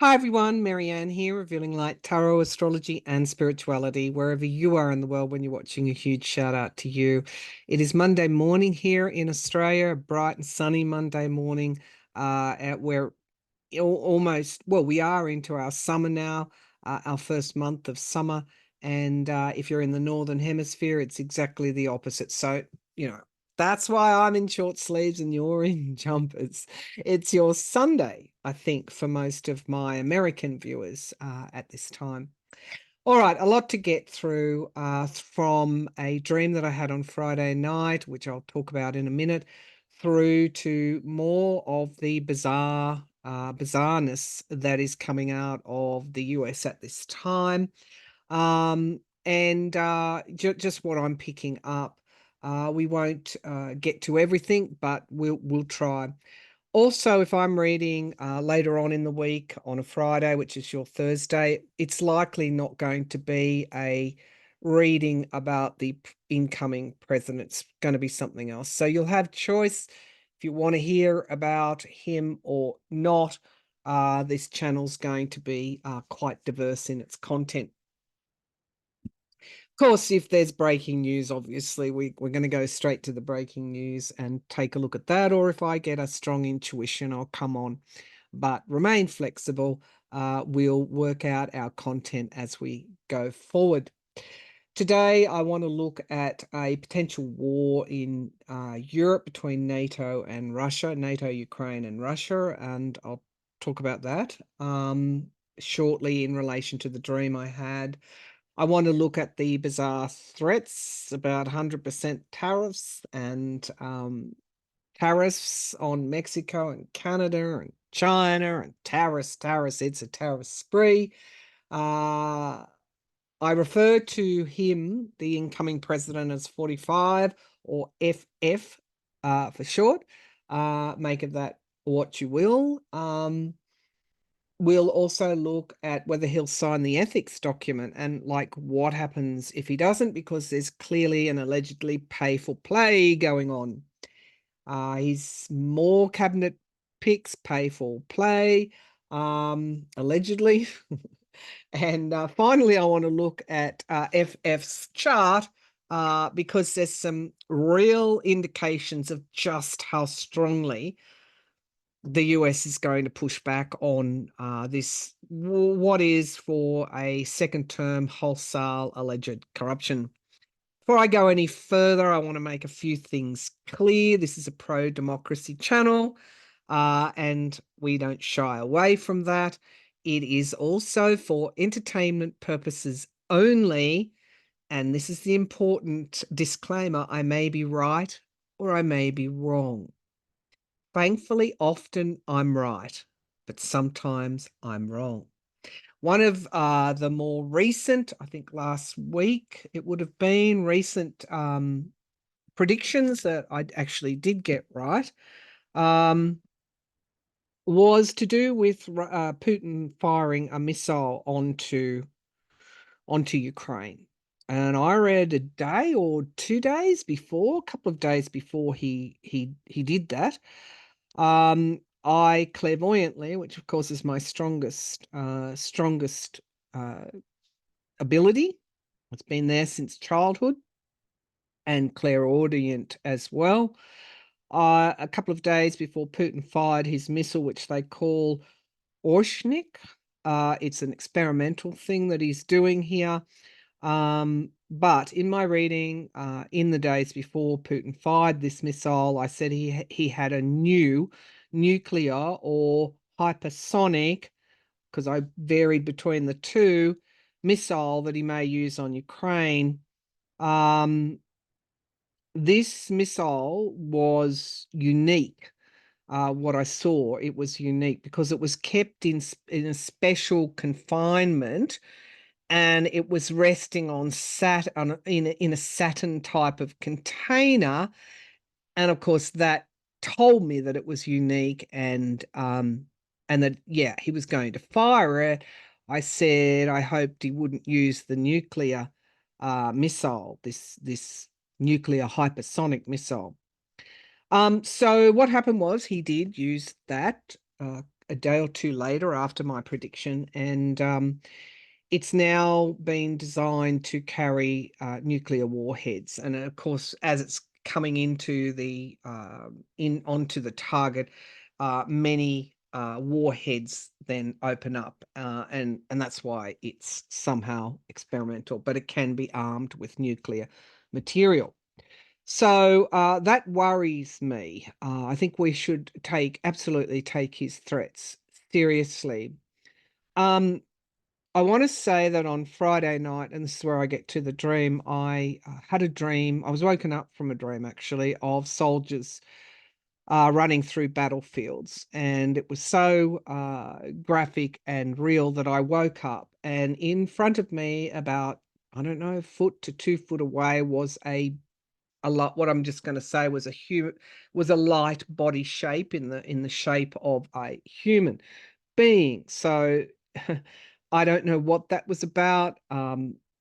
Hi everyone, Maryann here, revealing light, tarot, astrology, and spirituality. Wherever you are in the world when you're watching, a huge shout out to you. It is Monday morning here in Australia, a bright and sunny Monday morning. We're almost, well, we are into our summer now, our first month of summer. And if you're in the Northern Hemisphere, it's exactly the opposite. So, you know, that's why I'm in short sleeves and you're in jumpers. It's your Sunday, I think, for most of my American viewers at this time. All right, a lot to get through from a dream that I had on Friday night, which I'll talk about in a minute, through to more of the bizarreness that is coming out of the US at this time, and just what I'm picking up. We won't get to everything, but we'll try. Also, if I'm reading later on in the week on a Friday, which is your Thursday, it's likely not going to be a reading about the incoming president. It's going to be something else. So you'll have choice if you want to hear about him or not. This channel's going to be quite diverse in its content. Of course, if there's breaking news, obviously we're going to go straight to the breaking news and take a look at that. Or if I get a strong intuition, I'll come on. But remain flexible. We'll work out our content as we go forward. Today, I want to look at a potential war in Europe between NATO and Russia, NATO, Ukraine, and Russia, and I'll talk about that shortly in relation to the dream I had. I want to look at the bizarre threats about 100% tariffs and tariffs on Mexico and Canada and China and tariffs. It's a tariff spree. Uh, I refer to him, the incoming president, as 45 or FF for short. Make of that what you will. We'll also look at whether he'll sign the ethics document and like what happens if he doesn't, because there's clearly an allegedly pay for play going on. He's more cabinet picks, pay for play, allegedly. And finally, I want to look at FF's chart because there's some real indications of just how strongly the US is going to push back on this, what is for a second term wholesale alleged corruption. Before I go any further, I want to make a few things clear. This is a pro-democracy channel, and we don't shy away from that. It is also for entertainment purposes only, and this is the important disclaimer. I may be right or I may be wrong. Thankfully, often I'm right, but sometimes I'm wrong. One of the more recent, I think last week, it would have been recent predictions that I actually did get right, was to do with Putin firing a missile onto Ukraine. And I read a day or 2 days before, a couple of days before he did that. I clairvoyantly, which of course is my strongest ability. It's been there since childhood, and clairaudient as well. A couple of days before Putin fired his missile, which they call Orshnik. It's an experimental thing that he's doing here. But in my reading, in the days before Putin fired this missile, I said he had a new nuclear or hypersonic, because I varied between the two, missile that he may use on Ukraine. This missile was unique. What I saw, it was unique because it was kept in a special confinement, and it was resting on in a Saturn type of container. And of course, that told me that it was unique, and that yeah, he was going to fire it. I said I hoped he wouldn't use the nuclear missile, this nuclear hypersonic missile. So what happened was he did use that a day or two later after my prediction, and it's now been designed to carry nuclear warheads. And of course, as it's coming into the onto the target, many warheads then open up, and that's why it's somehow experimental, but it can be armed with nuclear material. So that worries me. I think we should absolutely take his threats seriously. Um, I want to say that on Friday night, and this is where I get to the dream, I had a dream. I was woken up from a dream, actually, of soldiers running through battlefields. And it was so graphic and real that I woke up, and in front of me, about, I don't know, a foot to 2 foot away, was a lot, what I'm just going to say was a light body shape in the shape of a human being. So I don't know what that was about.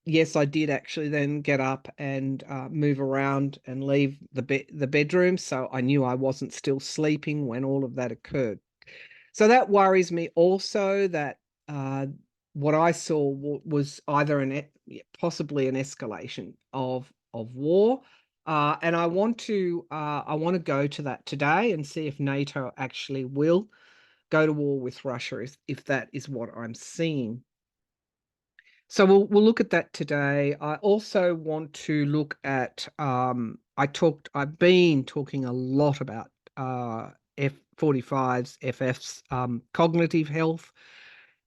Yes, I did actually then get up and move around and leave the bedroom, so I knew I wasn't still sleeping when all of that occurred. So that worries me also, that uh, what I saw was either possibly an escalation of war. And I want to go to that today and see if NATO actually will go to war with Russia, if that is what I'm seeing. So we'll look at that today. I also want to look at I've been talking a lot about F45's FF's cognitive health,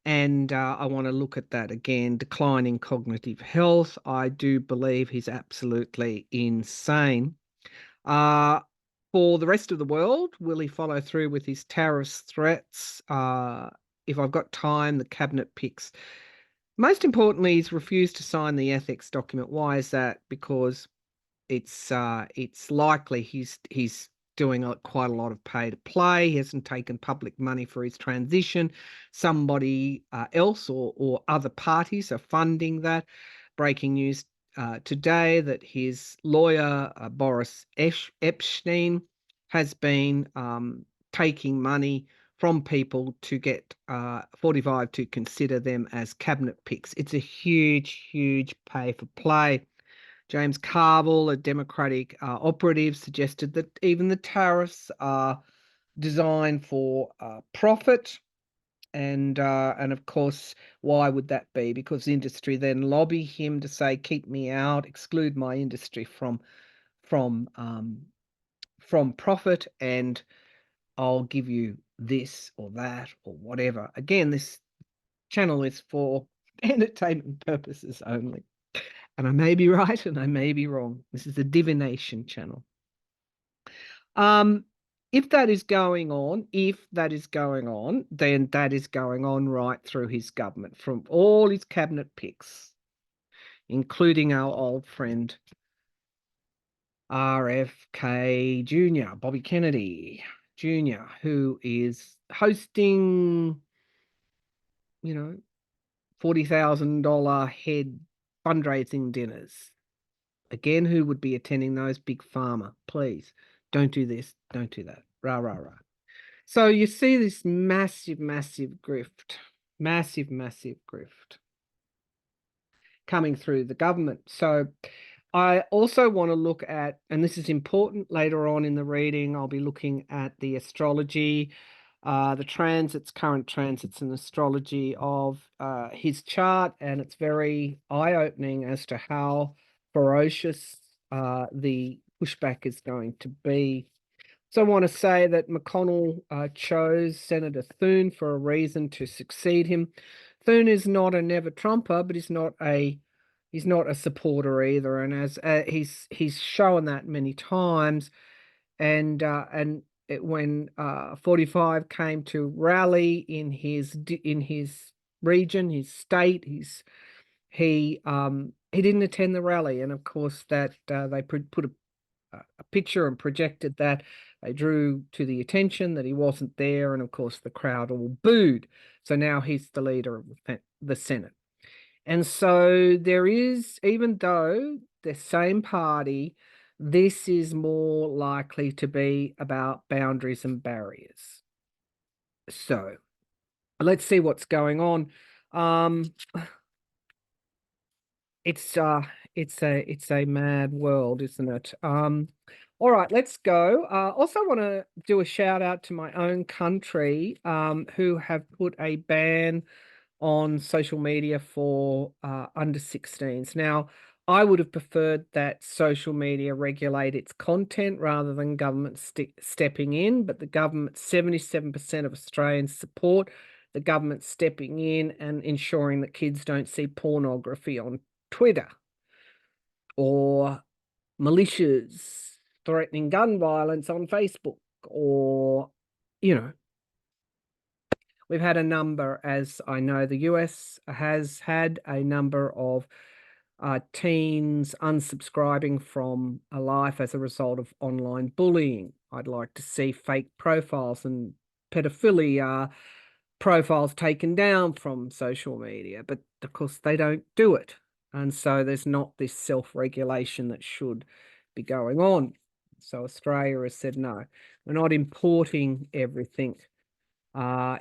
and I want to look at that again. Declining cognitive health. I do believe he's absolutely insane. Uh, for the rest of the world, will he follow through with his terrorist threats? If I've got time, the cabinet picks. Most importantly, he's refused to sign the ethics document. Why is that? Because it's likely he's doing quite a lot of pay to play. He hasn't taken public money for his transition. Somebody else or other parties are funding that. Breaking news today that his lawyer, Boris Epstein, has been taking money from people to get 45 to consider them as cabinet picks. It's a huge, huge pay for play. James Carville, a Democratic operative, suggested that even the tariffs are designed for profit. And of course, why would that be? Because the industry then lobby him to say, keep me out, exclude my industry from profit, and I'll give you this or that or whatever. Again, this channel is for entertainment purposes only. And I may be right and I may be wrong. This is a divination channel. Um, if that is going on, then that is going on right through his government, from all his cabinet picks, including our old friend RFK Jr., Bobby Kennedy Jr., who is hosting, $40,000 head fundraising dinners. Again, who would be attending those? Big Pharma. Please don't do this, don't do that. Rah, rah, rah. So you see this massive, massive grift, massive, massive grift coming through the government. So I also want to look at, and this is important later on in the reading, I'll be looking at the astrology, the current transits and astrology of his chart, and it's very eye-opening as to how ferocious the pushback is going to be. So I want to say that McConnell chose Senator Thune for a reason, to succeed him. Thune is not a never Trumper, but he's not a supporter either, and as he's shown that many times. And when 45 came to rally in his region, his state, he didn't attend the rally, and of course that they put a picture and projected that. They drew to the attention that he wasn't there, and of course the crowd all booed. So now he's the leader of the Senate. And so there is, even though the same party, this is more likely to be about boundaries and barriers. So let's see what's going on. It's it's a mad world, isn't it? All right, let's go. Also want to do a shout out to my own country, who have put a ban on social media for under 16s. Now, I would have preferred that social media regulate its content rather than government stepping in, but the government, 77% of Australians support the government stepping in and ensuring that kids don't see pornography on Twitter or militias threatening gun violence on Facebook, or, you know, we've had a number, as I know the US has had a number of teens unsubscribing from a life as a result of online bullying. I'd like to see fake profiles and pedophilia profiles taken down from social media, but of course they don't do it. And so there's not this self-regulation that should be going on. So Australia has said, no, we're not importing everything,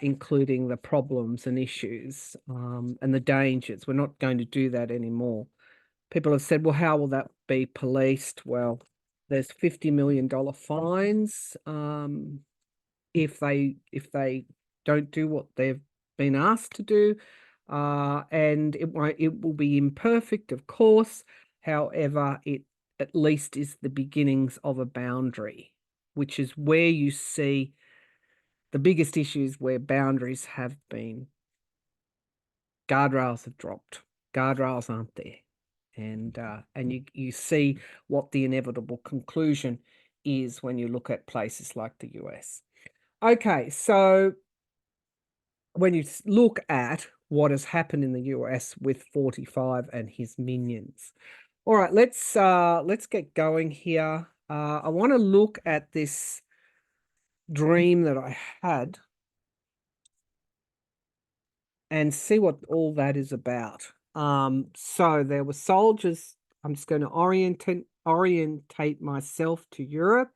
including the problems and issues, and the dangers. We're not going to do that anymore. People have said, well, how will that be policed? Well, there's $50 million fines, if they don't do what they've been asked to do, and it will be imperfect, of course. However, it at least is the beginnings of a boundary, which is where you see the biggest issues, where boundaries have been. Guardrails have dropped. Guardrails aren't there. And you see what the inevitable conclusion is when you look at places like the US. Okay, so when you look at what has happened in the US with 45 and his minions. All right, let's get going here. I want to look at this dream that I had and see what all that is about. So there were soldiers. I'm just going to orientate myself to Europe,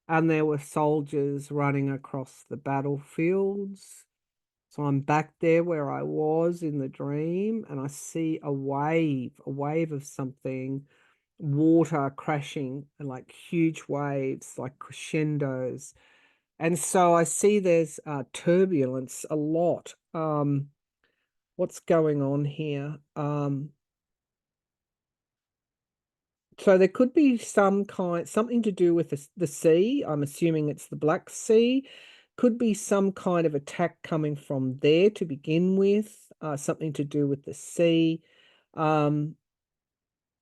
and there were soldiers running across the battlefields. So I'm back there where I was in the dream, and I see a wave of something, water crashing, and like huge waves, like crescendos. And so I see there's turbulence a lot. What's going on here? So there could be something to do with the sea. I'm assuming it's the Black Sea. Could be some kind of attack coming from there to begin with, something to do with the sea, um,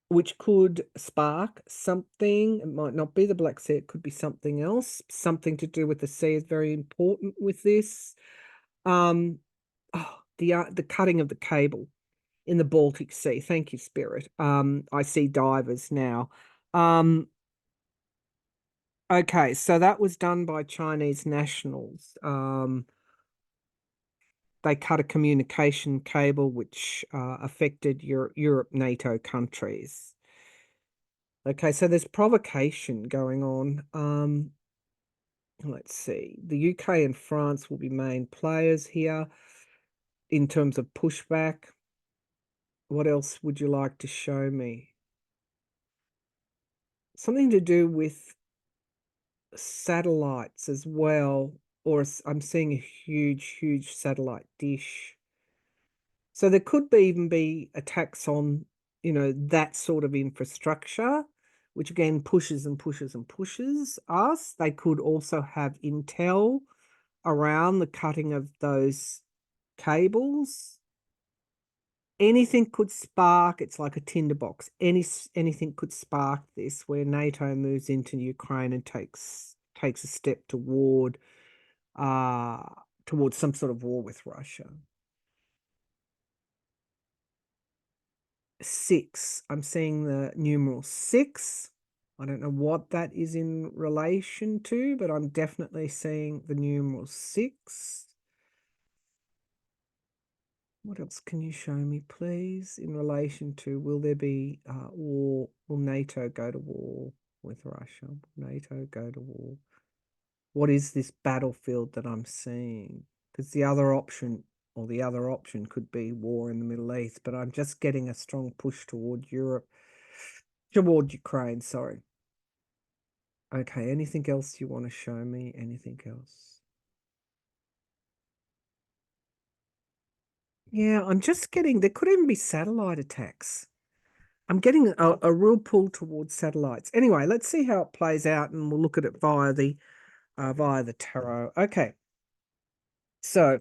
which could spark something. It might not be the Black Sea, it could be something else. Something to do with the sea is very important with this. The cutting of the cable in the Baltic Sea. Thank you, Spirit. I see divers now. Okay, so that was done by Chinese nationals. They cut a communication cable which affected Europe, NATO countries. Okay, so there's provocation going on. Let's see. The UK and France will be main players here in terms of pushback. What else would you like to show me? Something to do with satellites as well, or I'm seeing a huge satellite dish. So there could even be attacks on, that sort of infrastructure, which again pushes and pushes and pushes us. They could also have intel around the cutting of those cables. Anything could spark. It's like a tinderbox. Anything could spark this, where NATO moves into Ukraine and takes a step towards some sort of war with Russia. 6. I'm seeing the numeral 6. I don't know what that is in relation to, but I'm definitely seeing the numeral 6. What else can you show me, please, in relation to, will there be war? Will NATO go to war with Russia? Will NATO go to war? What is this battlefield that I'm seeing? Because the other option or the other option could be war in the Middle East, but I'm just getting a strong push toward Europe, toward Ukraine, sorry. Okay, anything else you want to show me? Anything else? Yeah, I'm just getting, there could even be satellite attacks. I'm getting a real pull towards satellites. Anyway, let's see how it plays out, and we'll look at it via the tarot. Okay, so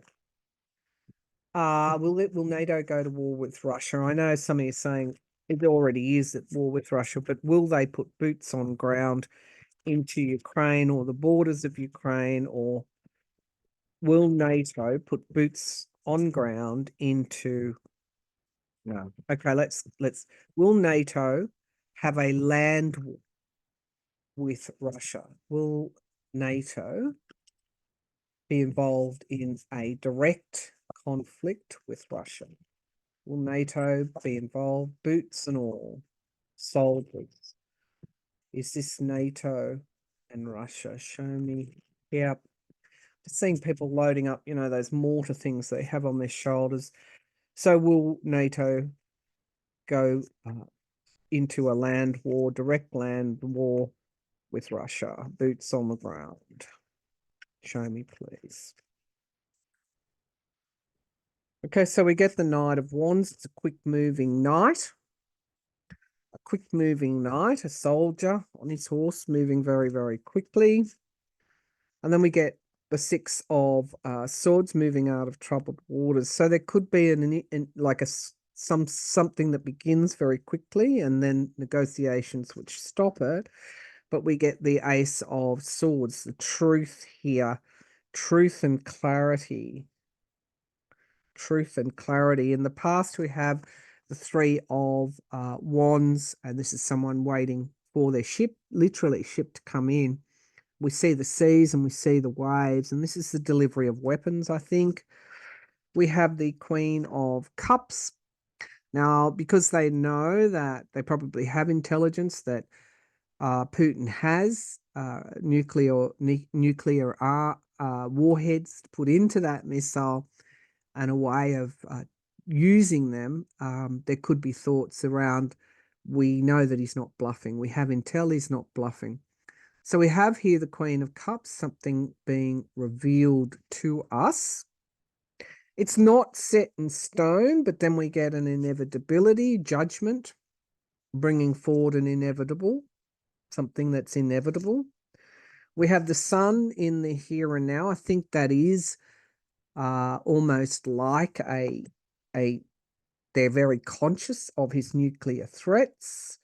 will NATO go to war with Russia? I know some of you are saying it already is at war with Russia, but will they put boots on ground into Ukraine or the borders of Ukraine, or will NATO put boots on ground into? No. Okay, let's will NATO have a land war with Russia? Will NATO be involved in a direct conflict with Russia? Will NATO be involved, boots and all, soldiers? Is this NATO and Russia? Show me. Yeah, just seeing people loading up, those mortar things they have on their shoulders. So will NATO go into a land war, direct land war with Russia? Boots on the ground. Show me, please. Okay, so we get the Knight of Wands. It's a quick moving knight. A quick moving knight, a soldier on his horse, moving very, very quickly. And then we get the Six of Swords, moving out of troubled waters. So there could be something that begins very quickly, and then negotiations which stop it. But we get the Ace of Swords, the truth here, truth and clarity. Truth and clarity. In the past, we have the Three of Wands, and this is someone waiting for their ship, literally ship to come in. We see the seas and we see the waves, and this is the delivery of weapons, I think. We have the Queen of Cups. Now, because they know that they probably have intelligence that Putin has nuclear warheads put into that missile, and a way of using them, there could be thoughts around, we know that he's not bluffing. We have intel he's not bluffing. So we have here the Queen of Cups, something being revealed to us. It's not set in stone, but then we get an inevitability, judgment, bringing forward an inevitable, something that's inevitable. We have the Sun in the here and now. I think that is almost like they're very conscious of his nuclear threats.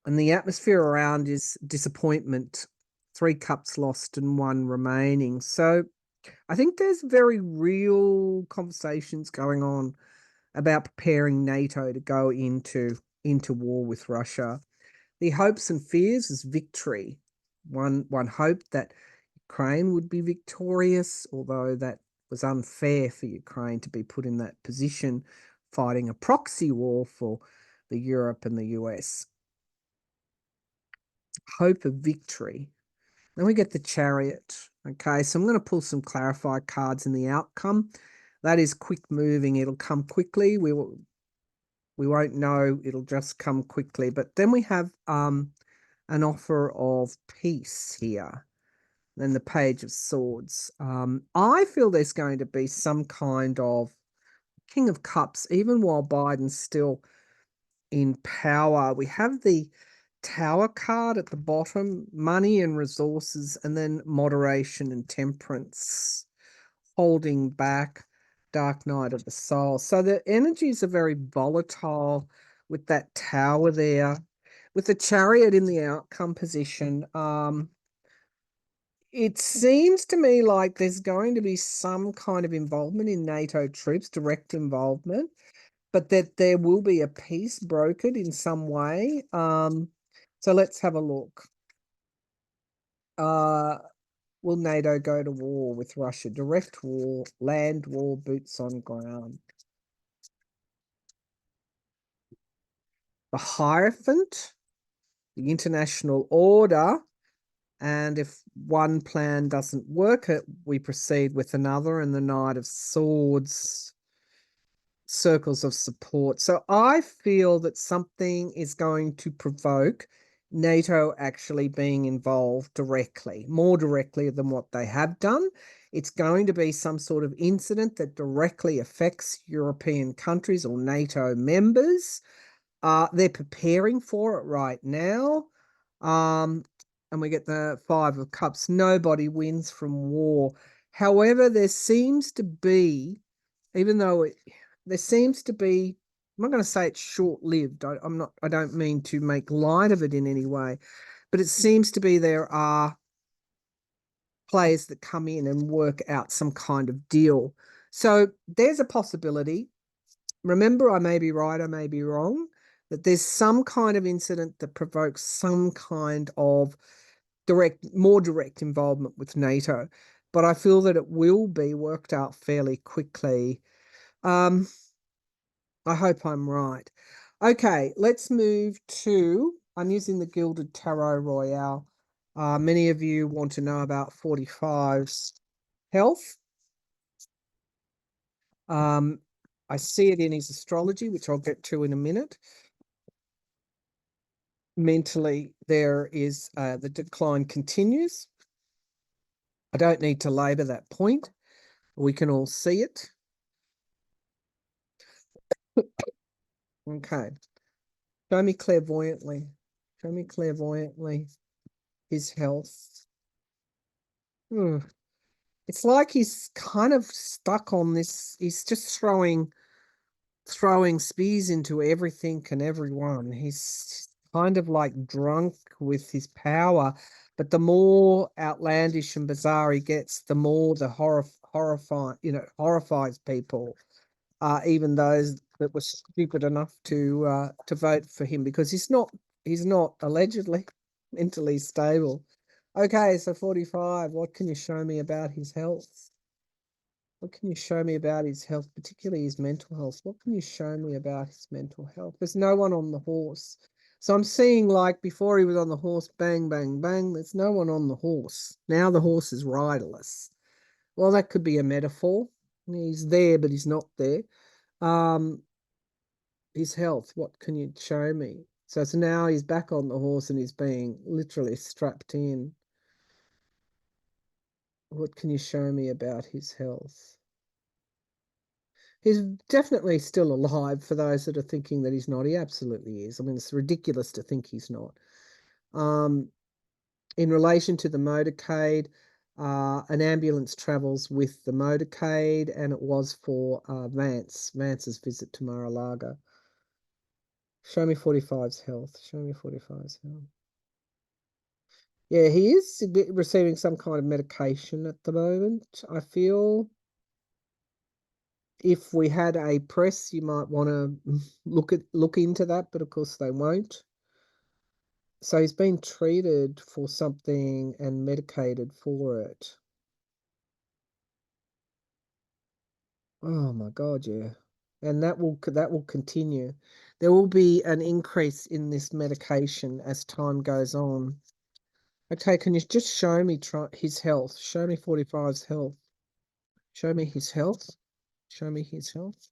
And the atmosphere around is disappointment, 3 cups lost and 1 remaining. So I think there's very real conversations going on about preparing NATO to go into war with Russia. The hopes and fears is victory. One hoped that Ukraine would be victorious, although that was unfair for Ukraine to be put in that position, fighting a proxy war for the Europe and the US. Hope of victory. Then we get the Chariot. Okay, so I'm going to pull some clarify cards in the outcome. That is quick moving. It'll come quickly. We won't know. It'll just come quickly. But then we have an offer of peace here. Then the Page of Swords. I feel there's going to be some kind of King of Cups, even while Biden's still in power. We have the Tower card at the bottom, money and resources, and then moderation and temperance, holding back, Dark Night of the Soul. So the energies are very volatile with that Tower there. With the Chariot in the outcome position, it seems to me like there's going to be some kind of involvement in NATO troops, direct involvement, but that there will be a peace brokered in some way. So let's have a look. Will NATO go to war with Russia? Direct war, land war, boots on ground. The Hierophant, the international order, And if one plan doesn't work, we proceed with another, and the Knight of Swords, circles of support. So I feel that something is going to provoke NATO actually being involved directly, more directly than what they have done. It's going to be some sort of incident that directly affects European countries or NATO members. They're preparing for it right now. And we get the Five of Cups. Nobody wins from war. However, there seems to be, even though there seems to be, I'm not going to say it's short-lived. I don't mean to make light of it in any way, but it seems to be there are players that come in and work out some kind of deal. So there's a possibility. Remember, I may be right, I may be wrong, that there's some kind of incident that provokes some kind of more direct involvement with NATO. But I feel that it will be worked out fairly quickly. I hope I'm right. Okay, let's move to, I'm using the Gilded Tarot Royale. Many of you want to know about 45's health. I see it in his astrology, which I'll get to in a minute. Mentally, there is the decline continues. I don't need to labour that point. We can all see it. Okay. Show me clairvoyantly. Show me clairvoyantly his health. It's like he's kind of stuck on this. He's just throwing spears into everything and everyone. He's kind of like drunk with his power. But the more outlandish and bizarre he gets, the more the horrifies people. Even those that were stupid enough to vote for him, because he's not allegedly mentally stable. Okay, so 45. What can you show me about his health? What can you show me about his health, particularly his mental health? What can you show me about his mental health? There's no one on the horse. So I'm seeing, like, before he was on the horse, bang, bang, bang. There's no one on the horse. Now the horse is riderless. Well, that could be a metaphor. He's there, but he's not there. His health, what can you show me? So now he's back on the horse and he's being literally strapped in. What can you show me about his health? He's definitely still alive, for those that are thinking that he's not. He absolutely is. I mean, it's ridiculous to think he's not. In relation to the motorcade, an ambulance travels with the motorcade, and it was for Vance's visit to Mar-a-Lago. Show me 45's health. Show me 45's health. Yeah, he is receiving some kind of medication at the moment. I feel if we had a press, you might want to look into that, but of course they won't. So he's been treated for something and medicated for it. Oh my God, yeah. And that will continue. There will be an increase in this medication as time goes on. Okay, can you just show me his health? Show me 45's health. Show me his health. Show me his health.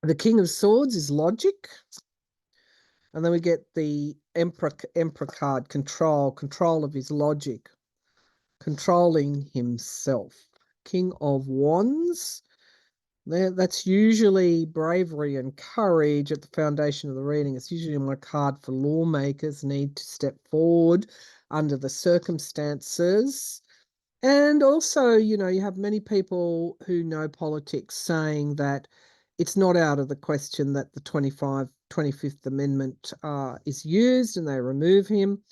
The King of Swords is logic. And then we get the Emperor card, control of his logic, controlling himself. King of Wands. That's usually bravery and courage at the foundation of the reading. It's usually my card for lawmakers need to step forward under the circumstances. And also, you have many people who know politics saying that it's not out of the question that the 25th Amendment is used and they remove him.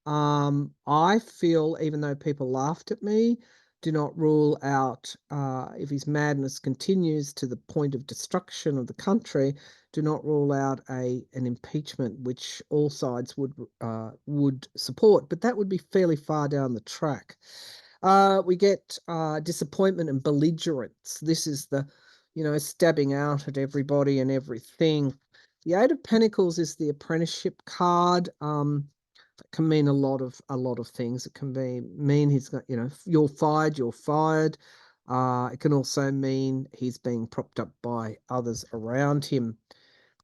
I feel, even though people laughed at me, do not rule out, if his madness continues to the point of destruction of the country, do not rule out an impeachment, which all sides would support. But that would be fairly far down the track. We get disappointment and belligerence. This is the, stabbing out at everybody and everything. The Eight of Pentacles is the apprenticeship card. It can mean a lot of things. It can mean he's got, you're fired, you're fired. It can also mean he's being propped up by others around him.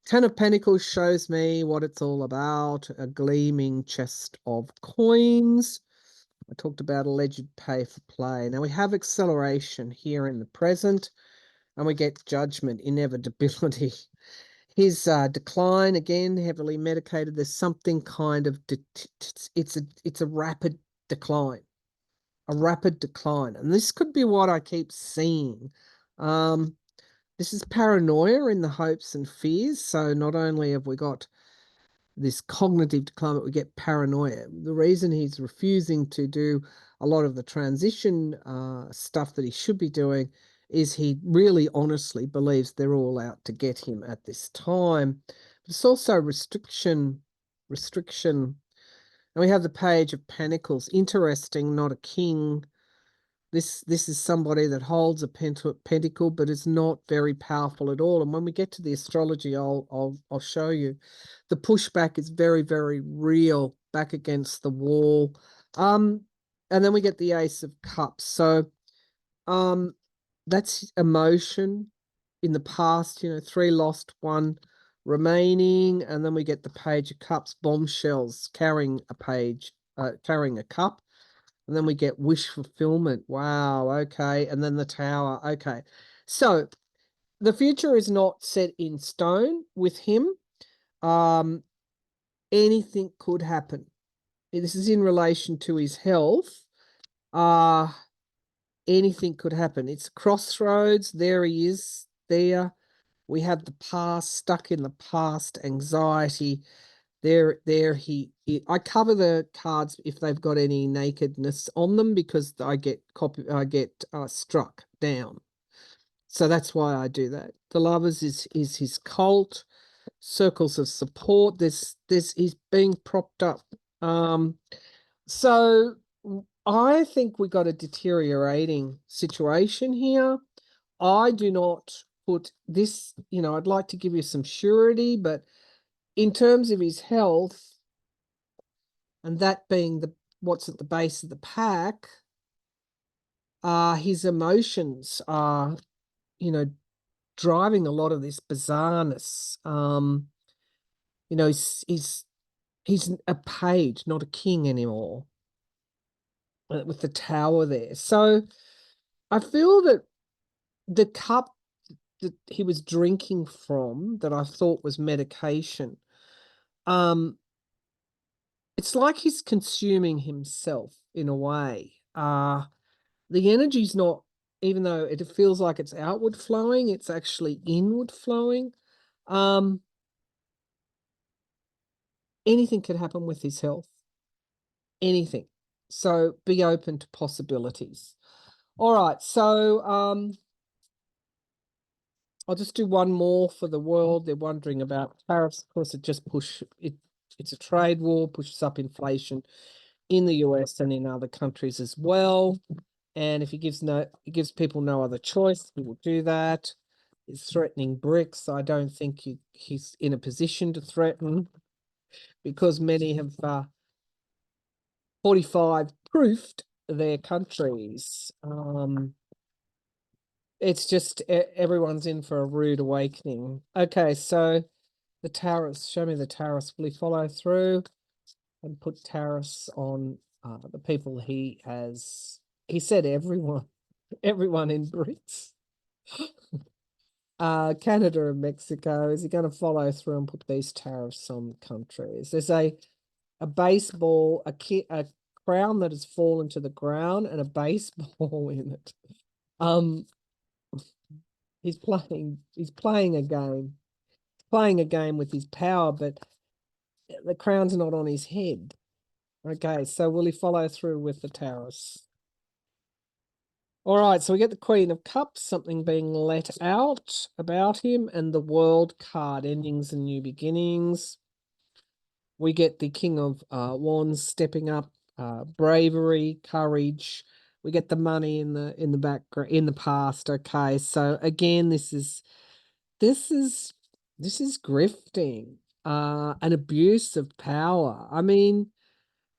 Ten of Pentacles shows me what it's all about, a gleaming chest of coins. I talked about alleged pay for play. Now we have acceleration here in the present, and we get judgment, inevitability. His decline, again, heavily medicated. There's something kind of, it's a rapid decline, and this could be what I keep seeing. This is paranoia in the hopes and fears. So not only have we got this cognitive decline, but we get paranoia. The reason he's refusing to do a lot of the transition stuff that he should be doing is he really honestly believes they're all out to get him at this time. But it's also restriction. And we have the Page of Pentacles. Interesting, not a king. This is somebody that holds a pentacle, but is not very powerful at all. And when we get to the astrology, I'll show you. The pushback is very, very real, back against the wall. And then we get the Ace of Cups. So that's emotion in the past, 3 lost, 1 remaining. And then we get the Page of Cups, bombshells, carrying a cup. And then we get wish fulfillment. Wow, okay. And then the Tower. Okay. So the future is not set in stone with him. Anything could happen. This is in relation to his health. Anything could happen. It's crossroads. There he is. There we have the past, stuck in the past, anxiety. I cover the cards if they've got any nakedness on them, because I get struck down. So that's why I do that. The Lovers is his cult, circles of support. He's being propped up. So I think we got a deteriorating situation here. I do not put this, I'd like to give you some surety, but in terms of his health, and that being what's at the base of the pack, his emotions are, driving a lot of this bizarreness. He's a page, not a king anymore, with the Tower there. So I feel that the cup that he was drinking from, that I thought was medication, it's like he's consuming himself in a way. The energy's not, even though it feels like it's outward flowing, it's actually inward flowing. Anything could happen with his health. Anything. So be open to possibilities. All right, so I'll just do one more for the world. They're wondering about tariffs. Of course, it's a trade war, pushes up inflation in the US and in other countries as well. And if he gives people no other choice, he will do that. He's threatening BRICS. I don't think he's in a position to threaten, because many have 45 proofed their countries. It's just everyone's in for a rude awakening. Okay, so the tariffs. Show me the tariffs. Will he follow through and put tariffs on the people he has? He said everyone in BRICS. Canada and Mexico. Is he going to follow through and put these tariffs on countries? There's a baseball, a crown that has fallen to the ground, and a baseball in it. He's playing a game. Playing a game with his power, but the crown's not on his head. Okay, so will he follow through with the tariffs? All right, so we get the Queen of Cups, something being let out about him, and the World card, endings and new beginnings. We get the King of Wands stepping up, bravery, courage. We get the money in the background, in the past. Okay, so again, this is grifting, an abuse of power. I mean,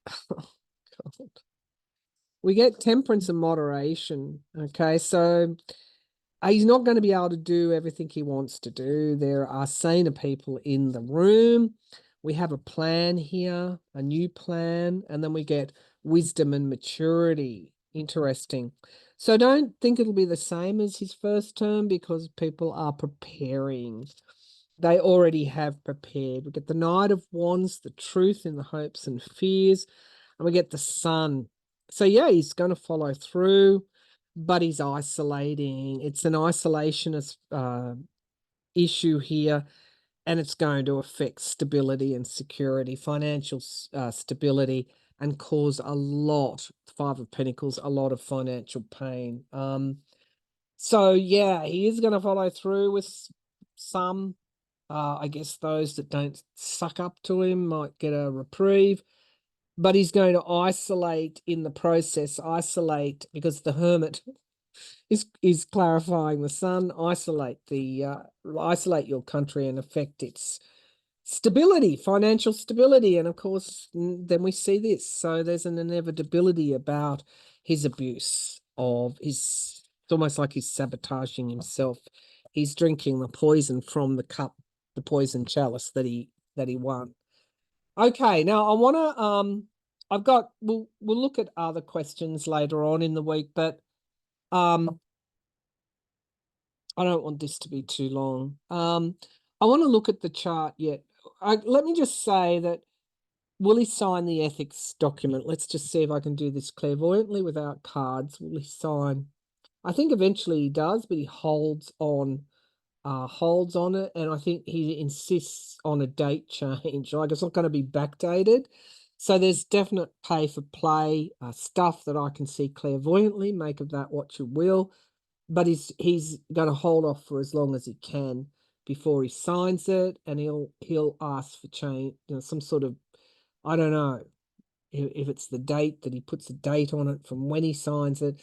God. We get temperance and moderation. Okay, so he's not going to be able to do everything he wants to do. There are saner people in the room. We have a plan here, a new plan, and then we get wisdom and maturity. Interesting. So don't think it'll be the same as his first term, because people are preparing. They already have prepared. We get the Knight of Wands, the truth in the hopes and fears, and we get the Sun. So yeah, he's going to follow through, but he's isolating. It's an isolationist issue here, and it's going to affect stability and security, financial stability, and cause a lot, Five of Pentacles, a lot of financial pain. So yeah, he is going to follow through with some. I guess those that don't suck up to him might get a reprieve, but he's going to isolate in the process, isolate, because the Hermit is clarifying the Sun, isolate isolate your country and affect its stability, financial stability. And of course, then we see this. So there's an inevitability about his abuse of his, it's almost like he's sabotaging himself. He's drinking the poison from the cup, the poison chalice that he won. Okay, now I want to I've got we'll look at other questions later on in the week, but I don't want this to be too long. I want to look at the chart yet. Let me just say that, will he sign the ethics document? Let's just see if I can do this clairvoyantly without cards. Will he sign? I think eventually he does, but he holds on it, and I think he insists on a date change. Like, it's not going to be backdated. So there's definite pay for play stuff that I can see clairvoyantly. Make of that what you will. But he's going to hold off for as long as he can before he signs it, and he'll ask for change, some sort of, I don't know if it's the date, that he puts a date on it from when he signs it.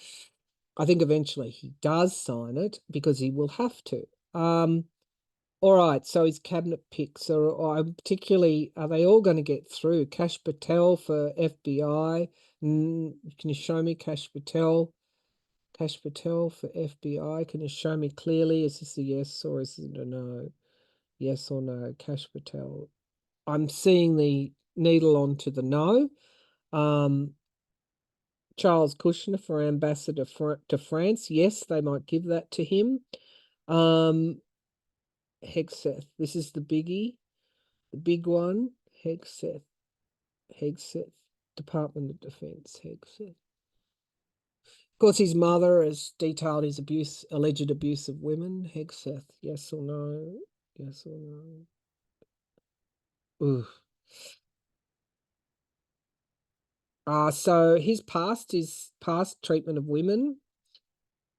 I think eventually he does sign it because he will have to. All right, so his cabinet picks are particularly, are they all going to get through? Kash Patel for FBI. Can you show me Kash Patel? Kash Patel for FBI. Can you show me clearly? Is this a yes or is it a no? Yes or no? Kash Patel. I'm seeing the needle onto the no. Charles Kushner for ambassador to France. Yes, they might give that to him. Hegseth. This is the biggie, the big one. Hegseth. Department of Defense. Hegseth. Of course, his mother has detailed his alleged abuse of women. Hegseth. Yes or no? Yes or no? Ooh. So his past treatment of women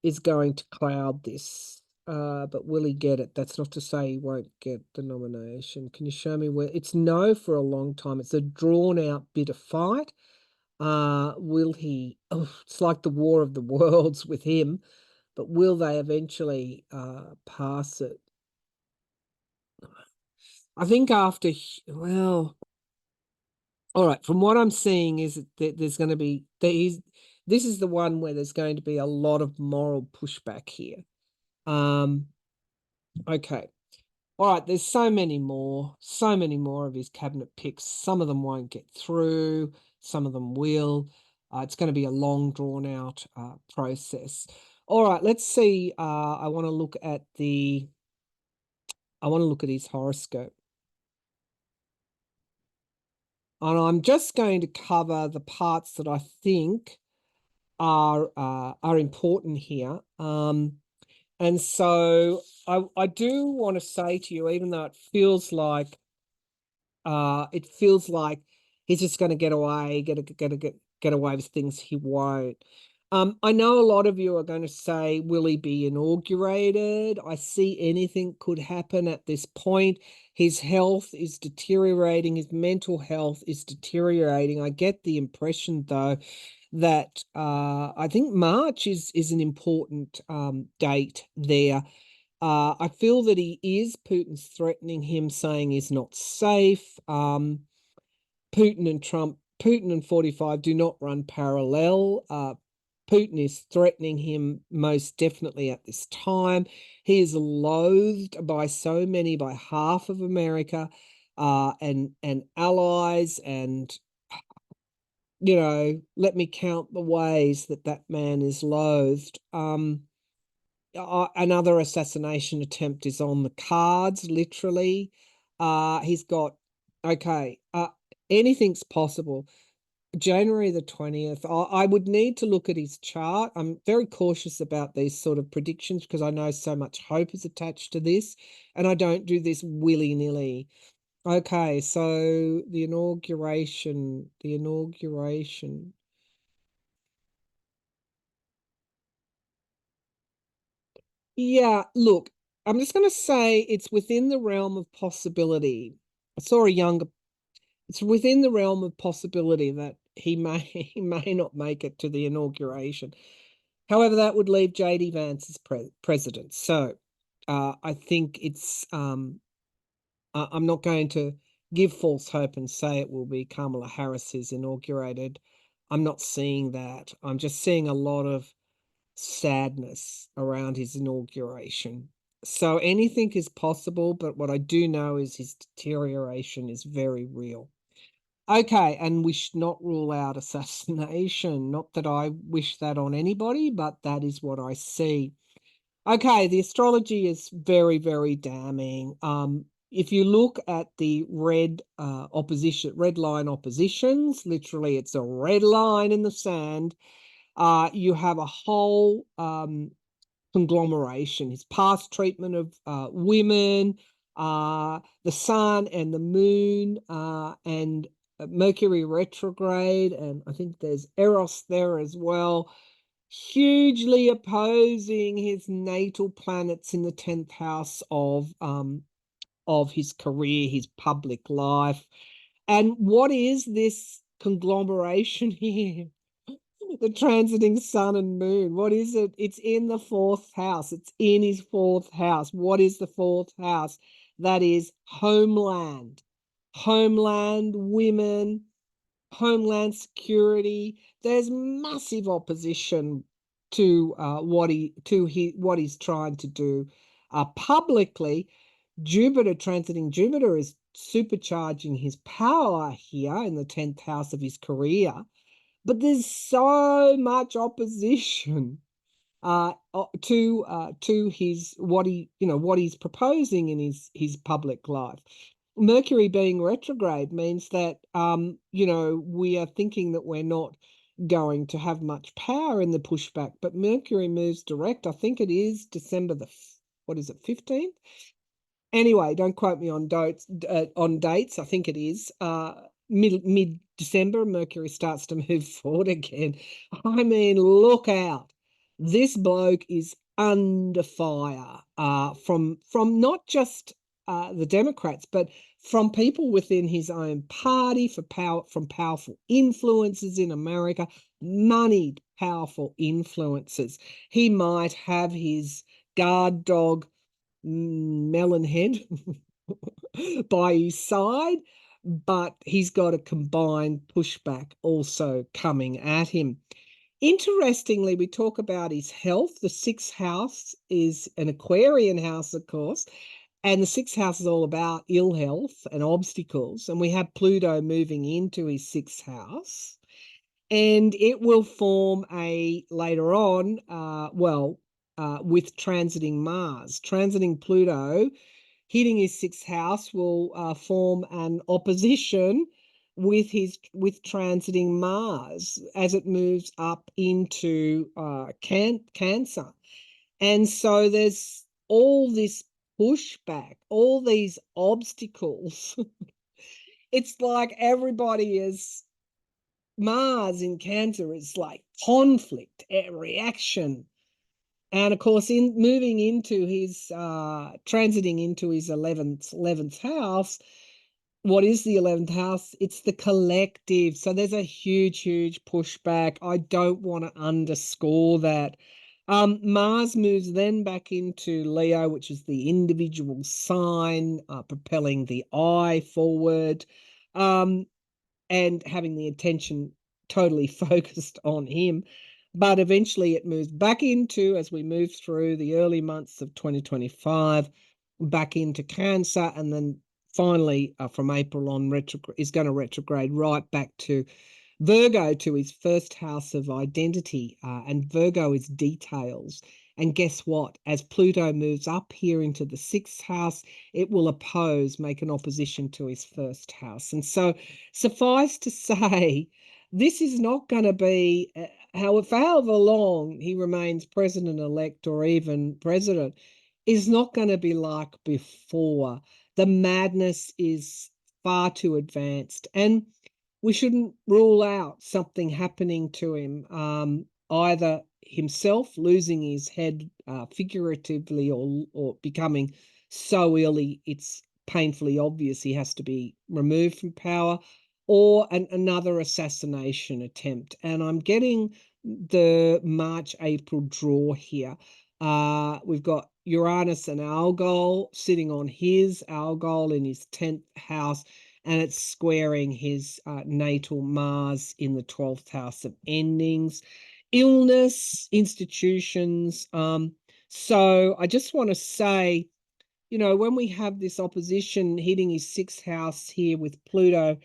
is going to cloud this. But will he get it? That's not to say he won't get the nomination. Can you show me where? It's no for a long time. It's a drawn out bitter fight. Will he? Oh, it's like the War of the Worlds with him, but will they eventually pass it? I think after, well, all right, from what I'm seeing is that there's going to be, this is the one where there's going to be a lot of moral pushback here. Okay. All right, there's so many more of his cabinet picks. Some of them won't get through, some of them will. It's going to be a long, drawn out process. All right, let's see. I want to look at his horoscope. And I'm just going to cover the parts that I think are important here. And so I do want to say to you, even though it feels like he's just going to get away, get away with things, he won't. I know a lot of you are going to say, will he be inaugurated? I see anything could happen at this point. His health is deteriorating. His mental health is deteriorating. I get the impression, though, that I think March is an important date there. I feel that Putin's threatening him, saying he's not safe. Putin and Trump Putin and 45 do not run parallel. Putin is threatening him most definitely at this time. He is loathed by so many, by half of America, and allies, and let me count the ways that that man is loathed. Another assassination attempt is on the cards, literally. He's got, okay, anything's possible. January the 20th, I would need to look at his chart. I'm very cautious about these sort of predictions because I know so much hope is attached to this, and I don't do this willy-nilly. Okay, so the inauguration. Yeah, look, I'm just going to say it's within the realm of possibility. I saw a younger It's within the realm of possibility that he may he may not make it to the inauguration. However, that would leave JD Vance as president. So I think I'm not going to give false hope and say it will be Kamala Harris who's inaugurated. I'm not seeing that. I'm just seeing a lot of sadness around his inauguration. So anything is possible, but what I do know is his deterioration is very real. Okay, and we should not rule out assassination. Not that I wish that on anybody, but that is what I see. Okay, the astrology is very, very damning. If you look at the red red line oppositions, literally it's a red line in the sand. You have a whole conglomeration. His past treatment of women, the sun and the moon, and Mercury retrograde, and I think there's Eros there as well, hugely opposing his natal planets in the 10th house of his career, his public life. And what is this conglomeration here? The transiting sun and moon. What is it? It's in the fourth house. It's in his fourth house. What is the fourth house? That is homeland. Homeland, women, homeland security. There's massive opposition to what he's trying to do publicly. Jupiter transiting Jupiter is supercharging his power here in the 10th house of his career, but there's so much opposition to his what he's proposing in his public life. Mercury being retrograde means that we are thinking that we're not going to have much power in the pushback, but Mercury moves direct. I think it is December 15th. Anyway, don't quote me on dates. I think it is mid December. Mercury starts to move forward again. I mean, look out! This bloke is under fire from not just the Democrats, but from people within his own party, from powerful influences in America, moneyed powerful influences. He might have his guard dog Melonhead by his side, but he's got a combined pushback also coming at him. Interestingly, we talk about his health. The sixth house is an Aquarian house, of course, and the sixth house is all about ill health and obstacles. And we have Pluto moving into his sixth house, and it will form later on, with transiting Mars. Transiting Pluto, hitting his sixth house, will form an opposition with transiting Mars as it moves up into Cancer. And so there's all this pushback, all these obstacles. It's like everybody is Mars in Cancer is like conflict, reaction. And of course, in moving into his transiting into his 11th house, what is the 11th house? It's the collective. So there's a huge pushback. I don't want to underscore that. Mars moves then back into Leo, which is the individual sign, propelling the I forward. and having the attention totally focused on him. But eventually it moves back into, as we move through the early months of 2025, back into Cancer, and then finally from April on is going to retrograde right back to Virgo, to his first house of identity, and Virgo is details. And guess what? As Pluto moves up here into the sixth house, it will make an opposition to his first house. And so, suffice to say, this is not going to be, however long he remains president-elect or even president, is not going to be like before. The madness is far too advanced. And we shouldn't rule out something happening to him, either himself losing his head figuratively, or becoming so ill it's painfully obvious he has to be removed from power, or another assassination attempt. And I'm getting the March-April draw here. We've got Uranus and Algol sitting on his Algol in his 10th house, and it's squaring his natal Mars in the 12th house of endings, illness, institutions. So I just want to say, when we have this opposition hitting his sixth house here with Pluto,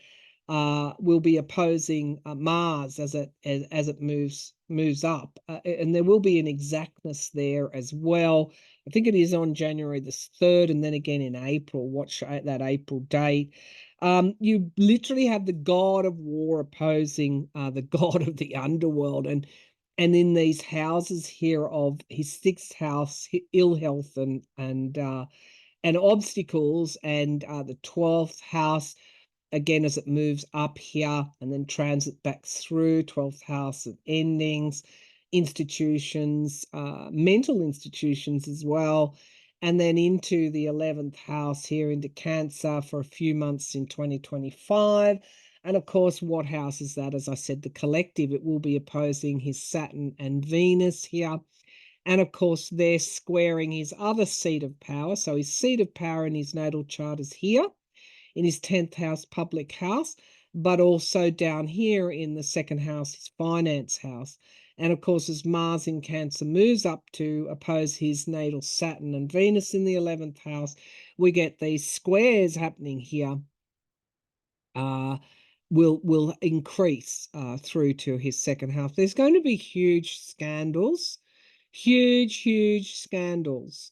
will be opposing Mars as it moves up, and there will be an exactness there as well. I think it is on January the 3rd, and then again in April. Watch that April date. You literally have the god of war opposing the god of the underworld, and in these houses here of his sixth house, ill health and obstacles, and the 12th house, again, as it moves up here and then transit back through 12th house of endings, institutions, mental institutions as well, and then into the 11th house here into Cancer for a few months in 2025. And of course, what house is that? As I said, the collective. It will be opposing his Saturn and Venus here. And of course, they're squaring his other seat of power. So his seat of power in his natal chart is here in his 10th house, public house, but also down here in the second house, his finance house. And of course, as Mars in Cancer moves up to oppose his natal Saturn and Venus in the 11th house, we get these squares happening here. Will increase through to his second house. There's going to be huge scandals, huge scandals.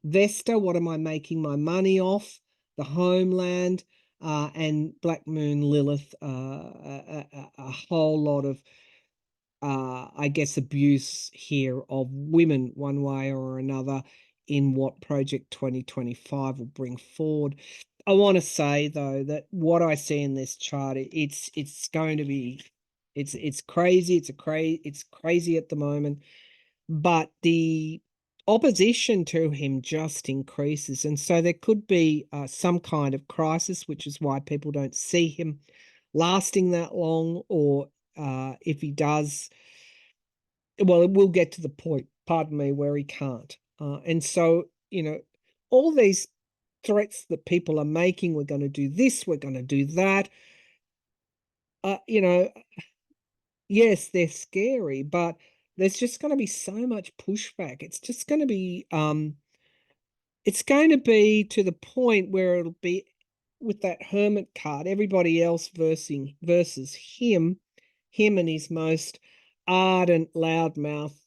Vesta, what am I making my money off? The homeland, and Black Moon Lilith, a whole lot of, I guess, abuse here of women one way or another in what Project 2025 will bring forward. I want to say, though, that what I see in this chart, it's going to be, it's crazy. It's crazy at the moment, but the opposition to him just increases. And so there could be some kind of crisis, which is why people don't see him lasting that long, or if he does, well, it will get to the point, pardon me, where he can't. And so, all these threats that people are making, we're going to do this, we're going to do that, yes, they're scary, but there's just going to be so much pushback. It's just going to be, it's going to be to the point where it'll be with that Hermit card, everybody else versus him and his most ardent, loudmouth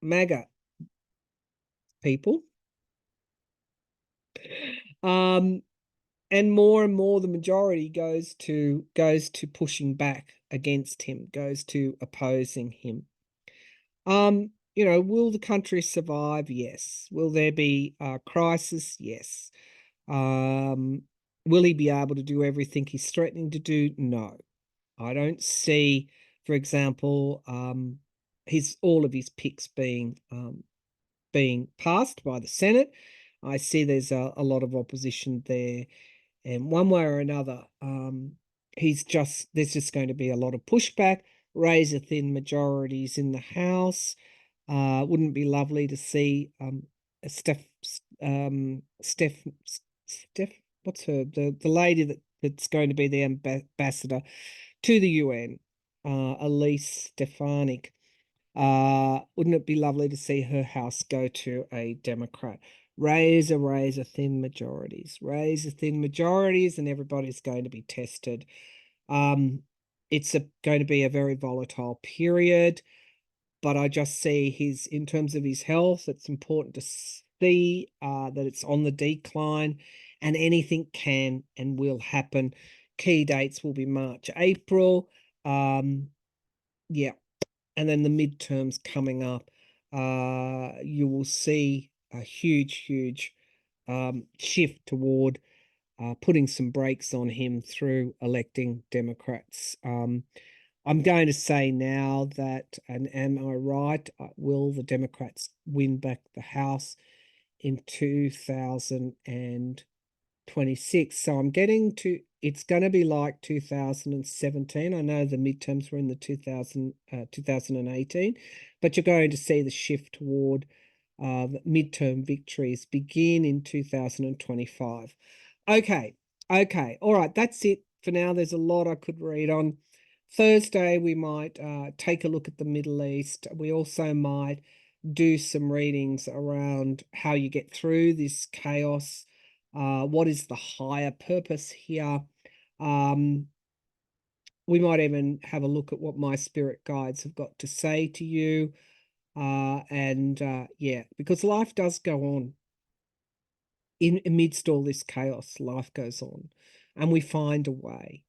MAGA people. And more the majority goes to pushing back against him, goes to opposing him. Will the country survive? Yes. Will there be a crisis? Yes. Will he be able to do everything he's threatening to do? No. I don't see, for example, all of his picks being passed by the Senate. I see there's a lot of opposition there, and one way or another, there's just going to be a lot of pushback, razor thin majorities in the House. Wouldn't it be lovely to see Steph, what's her, the lady that that's going to be the ambassador to the UN, Elise Stefanik. Wouldn't it be lovely to see her house go to a Democrat? Razor thin majorities. Razor thin majorities, and everybody's going to be tested. It's going to be a very volatile period, but I just see in terms of his health, it's important to see that it's on the decline, and anything can and will happen. Key dates will be March, April. Yeah. And then the midterms coming up, you will see a huge shift toward putting some brakes on him through electing Democrats. I'm going to say now that, and am I right, will the Democrats win back the House in 2026? So I'm getting to, it's going to be like 2017. I know the midterms were in the 2018, but you're going to see the shift toward midterm victories begin in 2025. Okay. All right. That's it for now. There's a lot I could read on. Thursday, we might take a look at the Middle East. We also might do some readings around how you get through this chaos. What is the higher purpose here? We might even have a look at what my spirit guides have got to say to you. Yeah, because life does go on. Amidst all this chaos, life goes on, and we find a way,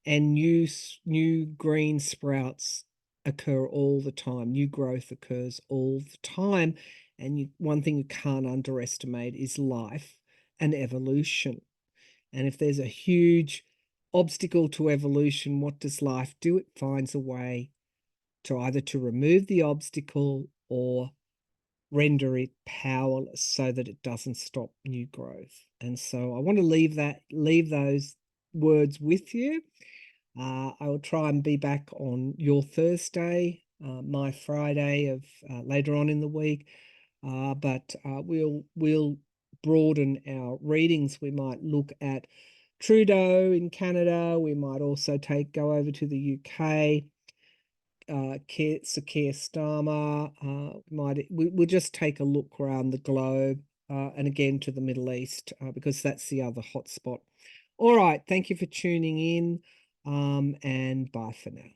and new green sprouts occur all the time. New growth occurs all the time, and one thing you can't underestimate is life and evolution. And if there's a huge obstacle to evolution, what does life do? It finds a way to either to remove the obstacle or render it powerless so that it doesn't stop new growth. And so I want to leave those words with you. I will try and be back on your Thursday, my Friday of later on in the week. But we'll broaden our readings. We might look at Trudeau in Canada. We might also go over to the UK. Keir Starmer. We'll just take a look around the globe, and again to the Middle East, because that's the other hotspot. All right, thank you for tuning in, and bye for now.